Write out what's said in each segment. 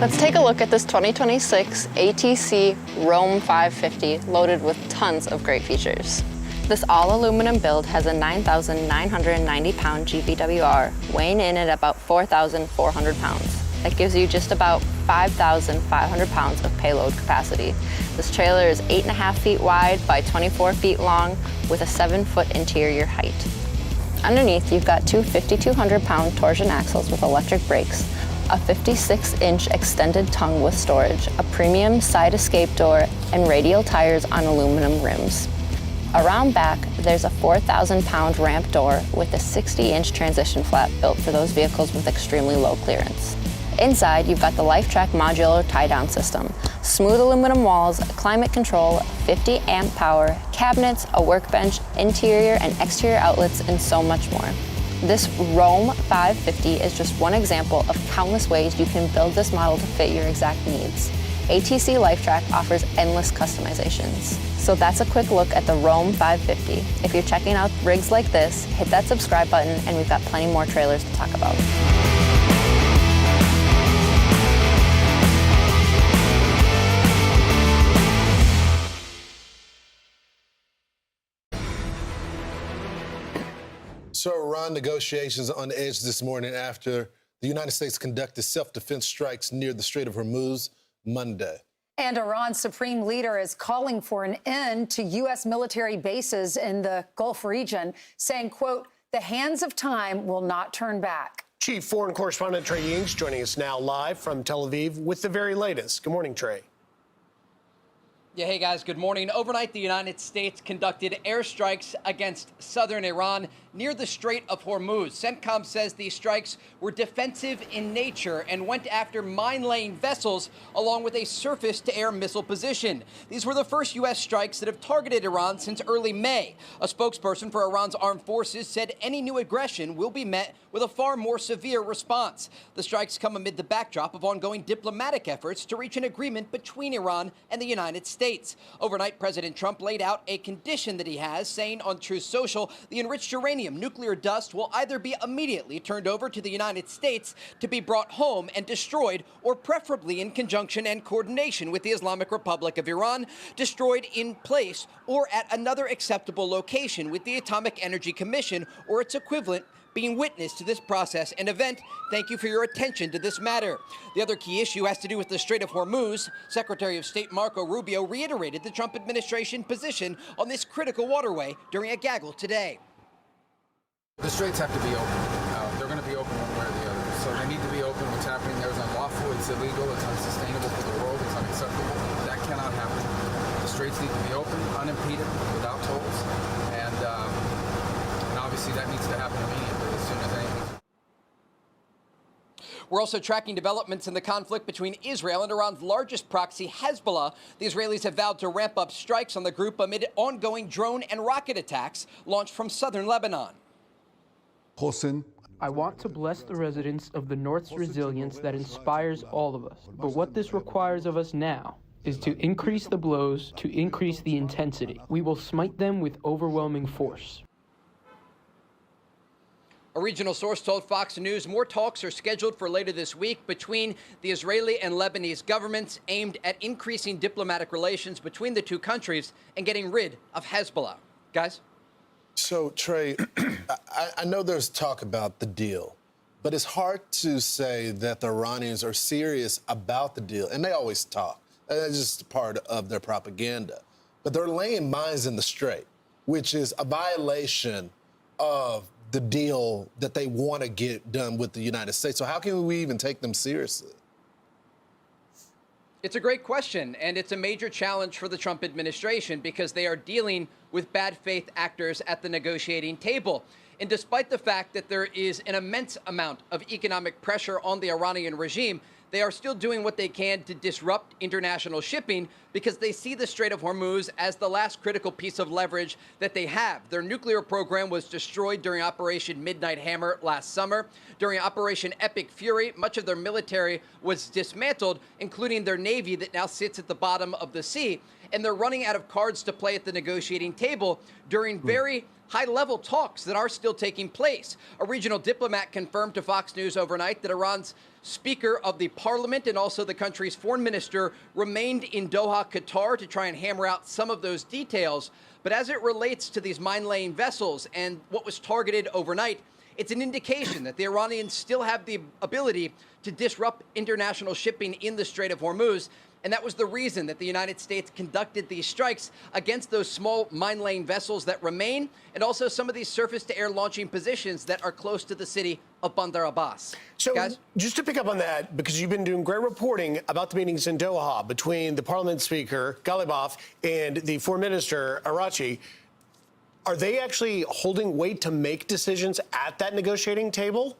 Let's take a look at this 2026 ATC Rome 550 loaded with tons of great features. This all-aluminum build has a 9,990-pound GVWR, weighing in at about 4,400 pounds. That gives you just about 5,500 pounds of payload capacity. This trailer is 8.5 feet wide by 24 feet long with a 7-foot interior height. Underneath, you've got two 5,200-pound torsion axles with electric brakes, a 56-inch extended tongue with storage, a premium side escape door, and radial tires on aluminum rims. Around back, there's a 4,000-pound ramp door with a 60-inch transition flap built for those vehicles with extremely low clearance. Inside, you've got the LifeTrack modular tie-down system, smooth aluminum walls, climate control, 50 amp power, cabinets, a workbench, interior and exterior outlets, and so much more. This Rome 550 is just one example of countless ways you can build this model to fit your exact needs. ATC LifeTrack offers endless customizations. So that's a quick look at the Rome 550. If you're checking out rigs like this, hit that subscribe button and we've got plenty more trailers to talk about. So Iran negotiations on edge this morning after the United States conducted self-defense strikes near the Strait of Hormuz Monday. And Iran's supreme leader is calling for an end to U.S. military bases in the Gulf region, saying, quote, the hands of time will not turn back. Chief Foreign Correspondent Trey Ying's joining us now live from Tel Aviv with the very latest. Good morning, Trey. Yeah, hey guys, good morning. Overnight, the United States conducted airstrikes against southern Iran near the Strait of Hormuz. CENTCOM says these strikes were defensive in nature and went after mine-laying vessels along with a surface-to-air missile position. These were the first U.S. strikes that have targeted Iran since early May. A spokesperson for Iran's armed forces said any new aggression will be met with a far more severe response. The strikes come amid the backdrop of ongoing diplomatic efforts to reach an agreement between Iran and the United States. Overnight, President Trump laid out a condition that he has, saying on Truth Social, the enriched uranium nuclear dust will either be immediately turned over to the United States to be brought home and destroyed, or preferably in conjunction and coordination with the Islamic Republic of Iran, destroyed in place or at another acceptable location with the Atomic Energy Commission or its equivalent being witness to this process and event. Thank you for your attention to this matter. The other key issue has to do with the Strait of Hormuz. Secretary of State Marco Rubio reiterated the Trump administration position on this critical waterway during a gaggle today. The straits have to be open. They're going to be open one way or the other. So they need to be open. What's happening there is unlawful, it's illegal, it's unsustainable for the world, it's unacceptable. That cannot happen. The straits need to be open, unimpeded, without tolls. And obviously that needs to happen immediately, as soon as anything. We're also tracking developments in the conflict between Israel and Iran's largest proxy, Hezbollah. The Israelis have vowed to ramp up strikes on the group amid ongoing drone and rocket attacks launched from southern Lebanon. I want to bless the residents of the North's resilience that inspires all of us. But what this requires of us now is to increase the blows, to increase the intensity. We will smite them with overwhelming force. A regional source told Fox News more talks are scheduled for later this week between the Israeli and Lebanese governments aimed at increasing diplomatic relations between the two countries and getting rid of Hezbollah. Guys? So, Trey, I know there's talk about the deal, but it's hard to say that the Iranians are serious about the deal. And they always talk. That's just part of their propaganda. But they're laying mines in the Strait, which is a violation of the deal that they want to get done with the United States. So how can we even take them seriously? It's a great question, and it's a major challenge for the Trump administration because they are dealing with bad faith actors at the negotiating table. And despite the fact that there is an immense amount of economic pressure on the Iranian regime, they are still doing what they can to disrupt international shipping because they see the Strait of Hormuz as the last critical piece of leverage that they have. Their nuclear program was destroyed during Operation Midnight Hammer last summer. During Operation Epic Fury, much of their military was dismantled, including their navy that now sits at the bottom of the sea. And they're running out of cards to play at the negotiating table during very high-level talks that are still taking place. A regional diplomat confirmed to Fox News overnight that Iran's Speaker of the Parliament and also the country's foreign minister remained in Doha, Qatar, to try and hammer out some of those details. But as it relates to these mine-laying vessels and what was targeted overnight, it's an indication that the Iranians still have the ability to disrupt international shipping in the Strait of Hormuz. And that was the reason that the United States conducted these strikes against those small mine-laying vessels that remain, and also some of these surface-to-air launching positions that are close to the city of Bandar Abbas. So, guys, just to pick up on that, because you've been doing great reporting about the meetings in Doha between the Parliament Speaker, Ghalibaf, and the Foreign Minister, Arachi, are they actually holding weight to make decisions at that negotiating table?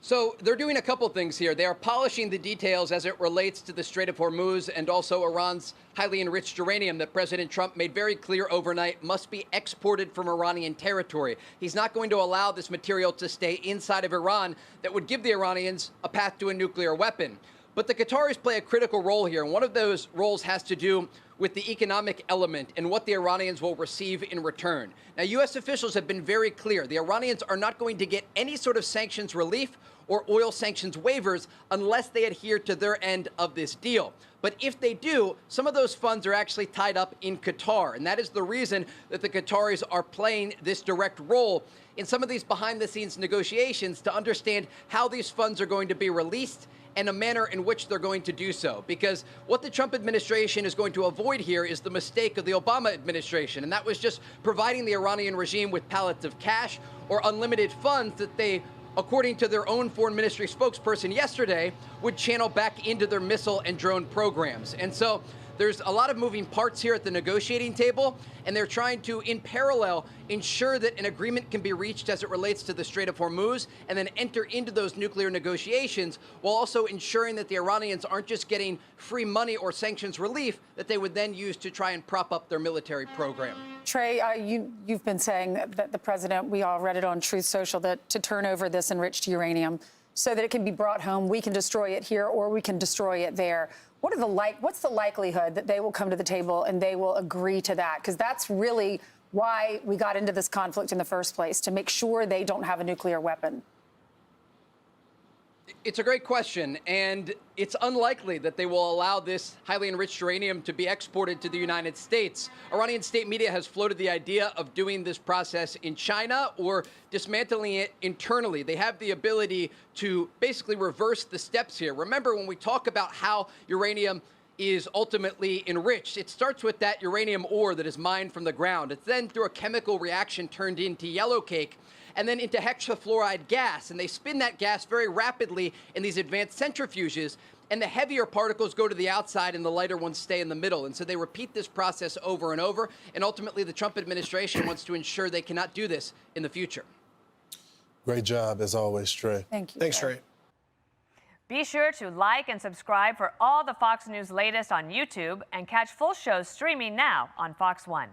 So they're doing a couple things here. They are polishing the details as it relates to the Strait of Hormuz and also Iran's highly enriched uranium that President Trump made very clear overnight must be exported from Iranian territory. He's not going to allow this material to stay inside of Iran that would give the Iranians a path to a nuclear weapon. But the Qataris play a critical role here, and one of those roles has to do with the economic element and what the Iranians will receive in return. Now, U.S. officials have been very clear. The Iranians are not going to get any sort of sanctions relief or oil sanctions waivers unless they adhere to their end of this deal. But if they do, some of those funds are actually tied up in Qatar, and that is the reason that the Qataris are playing this direct role in some of these behind-the-scenes negotiations to understand how these funds are going to be released and a manner in which they're going to do so. Because what the Trump administration is going to avoid here is the mistake of the Obama administration, and that was just providing the Iranian regime with pallets of cash or unlimited funds that they, according to their own foreign ministry spokesperson yesterday, would channel back into their missile and drone programs. And so there's a lot of moving parts here at the negotiating table, and they're trying to, in parallel, ensure that an agreement can be reached as it relates to the Strait of Hormuz and then enter into those nuclear negotiations while also ensuring that the Iranians aren't just getting free money or sanctions relief that they would then use to try and prop up their military program. Trey, you've been saying that the president, we all read it on Truth Social, that to turn over this enriched uranium so that it can be brought home, we can destroy it here or we can destroy it there. What's the likelihood that they will come to the table and they will agree to that? Because that's really why we got into this conflict in the first place, to make sure they don't have a nuclear weapon. It's a great question, and it's unlikely that they will allow this highly enriched uranium to be exported to the United States. Iranian state media has floated the idea of doing this process in China or dismantling it internally. They have the ability to basically reverse the steps here. Remember, when we talk about how uranium is ultimately enriched, it starts with that uranium ore that is mined from the ground. It's then through a chemical reaction turned into yellow cake and then into hexafluoride gas. And they spin that gas very rapidly in these advanced centrifuges, and the heavier particles go to the outside and the lighter ones stay in the middle. And so they repeat this process over and over, and ultimately the Trump administration wants to ensure they cannot do this in the future. Great job, as always, Trey. Thank you. Thanks, Trey. Be sure to like and subscribe for all the Fox News latest on YouTube and catch full shows streaming now on Fox One.